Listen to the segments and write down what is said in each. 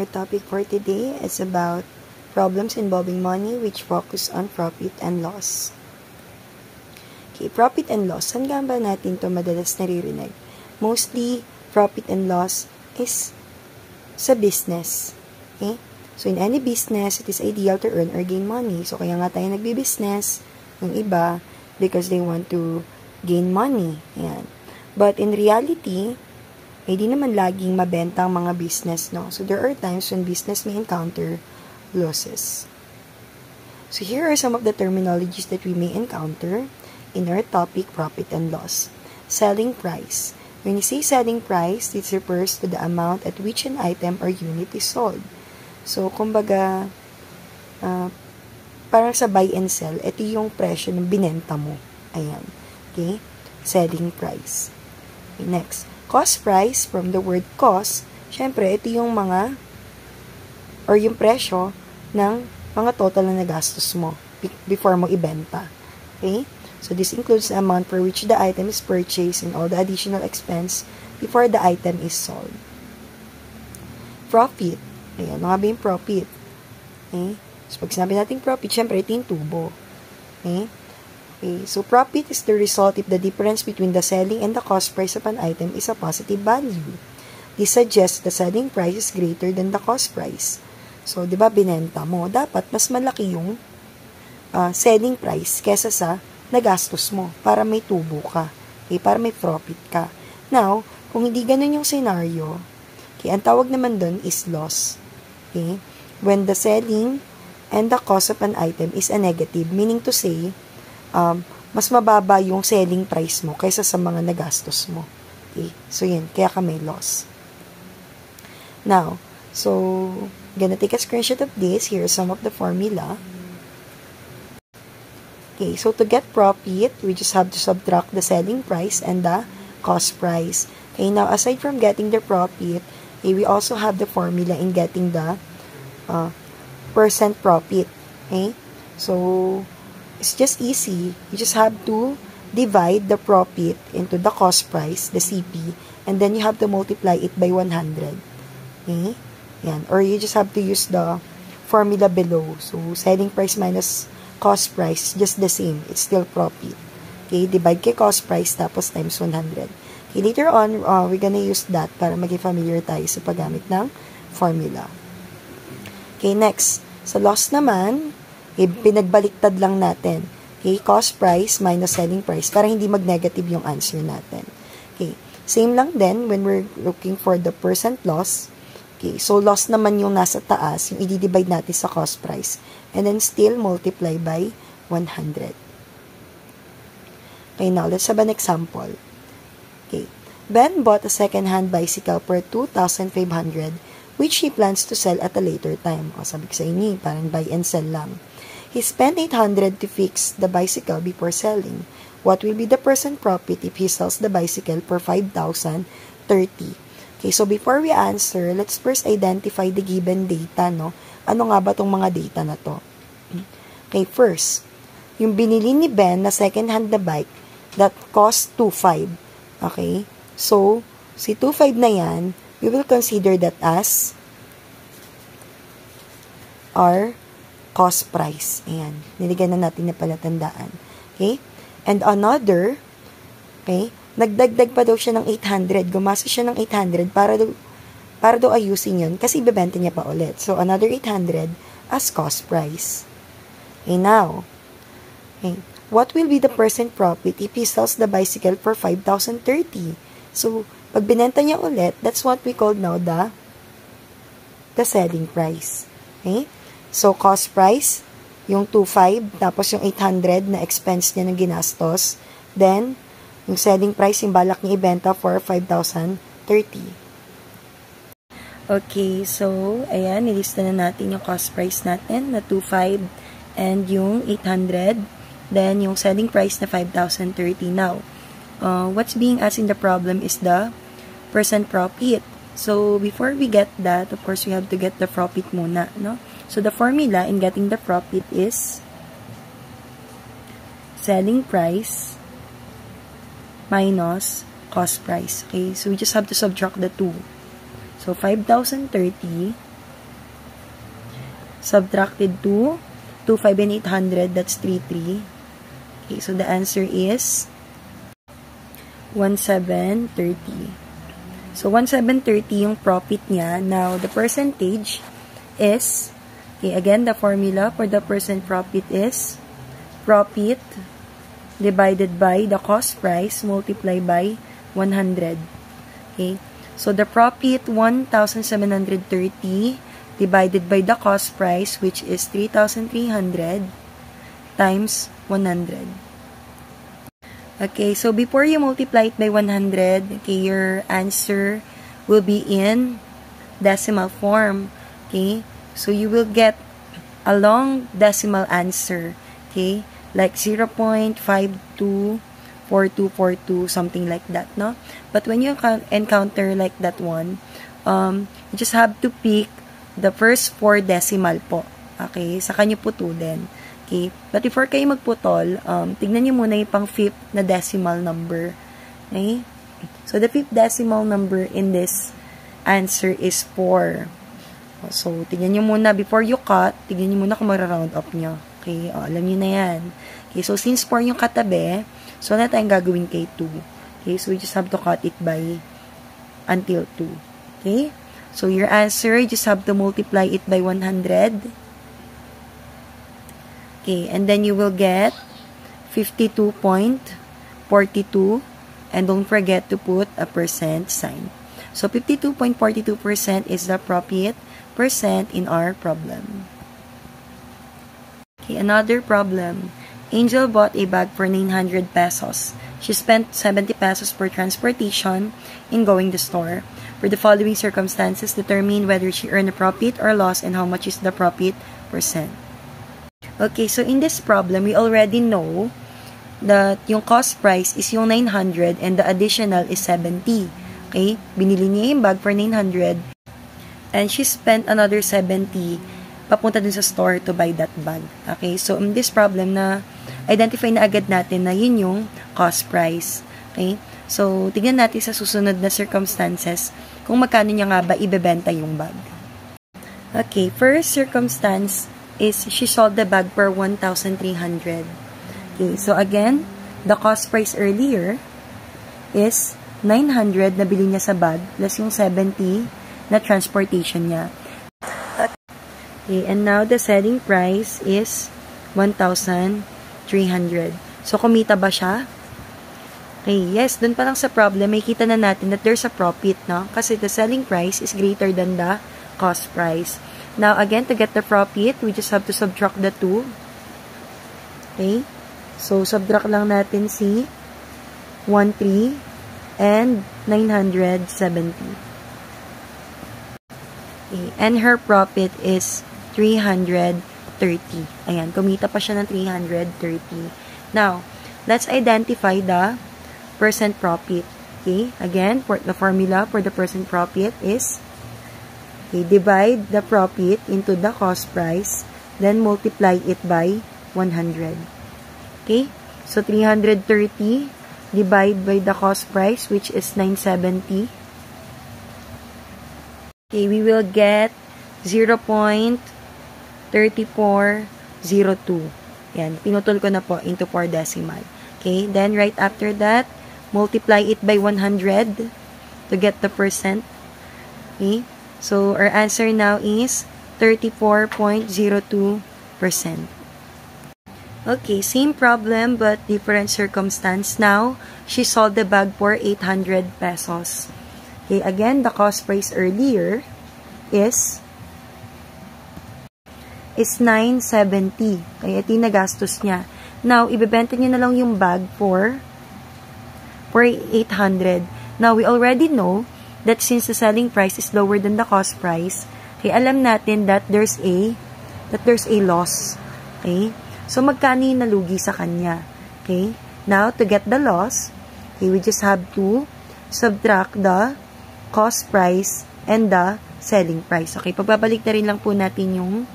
Our topic for today is about problems involving money which focus on profit and loss. Okay, profit and loss. Saan nga ba natin ito madalas naririnig? Mostly, profit and loss is sa business. Okay? So, in any business, it is ideal to earn or gain money. So, kaya nga tayo nagbi-business ng iba because they want to gain money. Ayan. But in reality, hindi naman laging mabenta ang mga business, no? So, there are times when business may encounter losses. So, here are some of the terminologies that we may encounter in our topic, profit and loss. Selling price. When you say selling price, this refers to the amount at which an item or unit is sold. So, kumbaga, parang sa buy and sell, ito yung presyo ng binenta mo. Ayan. Okay? Selling price. Okay, next. Cost price, from the word cost, syempre, ito yung mga, or yung presyo ng mga total na nagastos mo before mo ibenta. Okay? So, this includes the amount for which the item is purchased and all the additional expense before the item is sold. Profit. Ayan, mga ba yung profit? Okay? So, pag sinabi natin profit, syempre, ito yung tubo. Okay? Okay, so profit is the result if the difference between the selling and the cost price of an item is a positive value. This suggests the selling price is greater than the cost price. So, di ba, binenta mo, dapat mas malaki yung selling price kesa sa nagastos mo para may tubo ka. Okay, para may profit ka. Now, kung hindi ganun yung scenario, okay, ang tawag naman dun is loss. Okay? When the selling and the cost of an item is a negative, meaning to say, mas mababa yung selling price mo kaysa sa mga nagastos mo. Okay? So, yun. Kaya ka may loss. Now, so, gonna take a screenshot of this. Here's some of the formula. Okay, so to get profit, we just have to subtract the selling price and the cost price. Okay, now, aside from getting the profit, okay, we also have the formula in getting the percent profit. Okay? So, it's just easy. You just have to divide the profit into the cost price, the CP, and then you have to multiply it by 100. Okay? Yan. Or you just have to use the formula below. So, selling price minus cost price, just the same. It's still profit. Okay? Divide kay cost price, tapos times 100. Okay? Later on, we're gonna use that para maging familiar tayo sa paggamit ng formula. Okay, next. Sa loss naman, okay, pinagbaliktad lang natin. Okay, cost price minus selling price para hindi mag-negative yung answer natin. Okay, same lang din when we're looking for the percent loss. Okay, so loss naman yung nasa taas, yung i-divide natin sa cost price. And then still multiply by 100. Okay, now let's have an example. Okay, Ben bought a second-hand bicycle for 2,500 which he plans to sell at a later time. O, sabi ko sa inyo, parang buy and sell lang. He spent 800 to fix the bicycle before selling. What will be the percent profit if he sells the bicycle for 5,030? Okay, so before we answer, let's first identify the given data, no? Ano nga ba tong mga data na to? Okay, first, yung binili ni Ben na second-hand na bike that cost 2,500. Okay? So, si 2,500 na yan, we will consider that as our cost price. Ayan. Niligyan na natin na palatandaan. Okay? And another, okay, nagdagdag pa daw siya ng 800. Gumasa siya ng 800 para daw ayusin yun kasi ibebenta niya pa ulit. So, another 800 as cost price. Okay, now, okay, what will be the percent profit if he sells the bicycle for 5,030? So, pag binenta niya ulit, that's what we call now the selling price. Okay? So, cost price, yung 2,500, tapos yung 800 na expense niya ng ginastos. Then, yung selling price, yung balak niya ibenta for 5,030. Okay, so, ayan, nilista na natin yung cost price natin na 2,500 and yung 800. Then, yung selling price na 5,030 now. What's being asked in the problem is the percent profit. So, before we get that, of course, we have to get the profit muna, no? So, the formula in getting the profit is selling price minus cost price. Okay? So, we just have to subtract the two. So, 5,030 subtracted 2, 2, 5, and 800, that's 3, 3. Okay, so the answer is 1,730. So, 1,730 yung profit niya. Now, the percentage is, okay, again, the formula for the percent profit is profit divided by the cost price multiplied by 100. Okay, so the profit 1,730 divided by the cost price, which is 3,300 times 100. Okay, so before you multiply it by 100, okay, your answer will be in decimal form. Okay, so you will get a long decimal answer. Okay, like 0.524242, something like that, no? But when you encounter like that one, you just have to pick the first 4 decimal po. Okay, saka nyo putulin. Okay, but before kayo magputol, tignan nyo muna yung pang 5th na decimal number. Okay, so the 5th decimal number in this answer is 4. So, tignan nyo muna, before you cut, tignan nyo muna kung mara-round up nyo. Okay, alam nyo na yan. Okay, so since 4 yung katabi, so na tayong gagawin kay 2. Okay, so we just have to cut it by until 2. Okay, so your answer, you just have to multiply it by 100. Okay, and then you will get 52.42, and don't forget to put a percent sign. So, 52.42% is the profit percent in our problem. Okay, another problem. Angel bought a bag for 900 pesos. She spent 70 pesos for transportation in going to the store. For the following circumstances, determine whether she earned a profit or loss and how much is the profit percent. Okay, so in this problem, we already know that yung cost price is yung 900 and the additional is 70. Okay, binili niya yung bag for 900 and she spent another 70 papunta dun sa store to buy that bag. Okay, so in this problem na identify na agad natin na yun yung cost price. Okay, so tignan natin sa susunod na circumstances kung magkano niya nga ba ibebenta yung bag. Okay, first circumstance is she sold the bag for 1,300. Okay, so again, the cost price earlier is 900 na bili niya sa bag plus yung 70 na transportation niya. Okay, and now the selling price is 1,300. So, kumita ba siya? Okay, yes, dun pa lang sa problem, may kita na natin that there's a profit, no? Kasi the selling price is greater than the cost price. Now, again, to get the profit, we just have to subtract the 2. Okay? So, subtract lang natin si 13 and 970. Okay. And her profit is 330. Ayan, kumita pa siya ng 330. Now, let's identify the percent profit. Okay? Again, for the formula for the percent profit is okay, divide the profit into the cost price, then multiply it by 100. Okay? So, 330 divide by the cost price, which is 970. Okay, we will get 0.3402. Yan, pinutol ko na po into 4 decimal. Okay, then right after that, multiply it by 100 to get the percent. Okay, so our answer now is 34.02%. Okay, same problem but different circumstance. Now, she sold the bag for 800 pesos. Okay, again, the cost price earlier is 970. Okay, ito yung nagastos niya. Now, ibebenta niya na lang yung bag for 800. Now, we already know that since the selling price is lower than the cost price, okay, alam natin that there's a loss. Okay? So, magkano yung nalugi sa kanya? Okay? Now, to get the loss, okay, we just have to subtract the cost price and the selling price. Okay, pagbabalik na rin lang po natin yung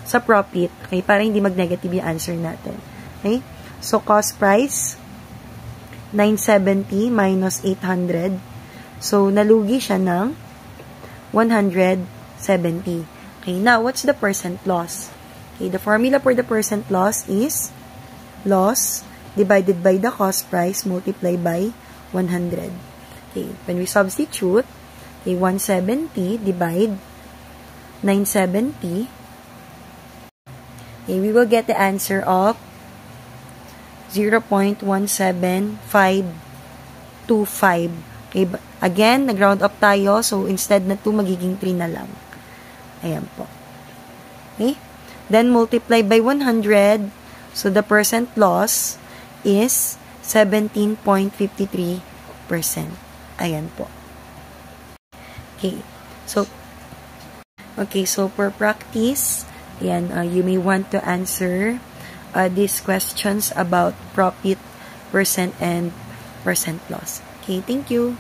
sa profit, okay, para hindi mag-negative yung answer natin. Okay? So, cost price, 970 minus 800. So, nalugi siya ng 170. Okay, now, what's the percent loss? Okay, the formula for the percent loss is loss divided by the cost price multiplied by 100. Okay, when we substitute, okay, 170 divide 970, okay, we will get the answer of 0.17525. Okay, again, nag-round up tayo, so instead na 2, magiging 3 na lang. Ayan po. Okay? Then, multiply by 100. So, the percent loss is 17.53%. Ayan po. Okay. So, for practice, ayan, you may want to answer these questions about profit, percent, and percent loss. Okay, thank you.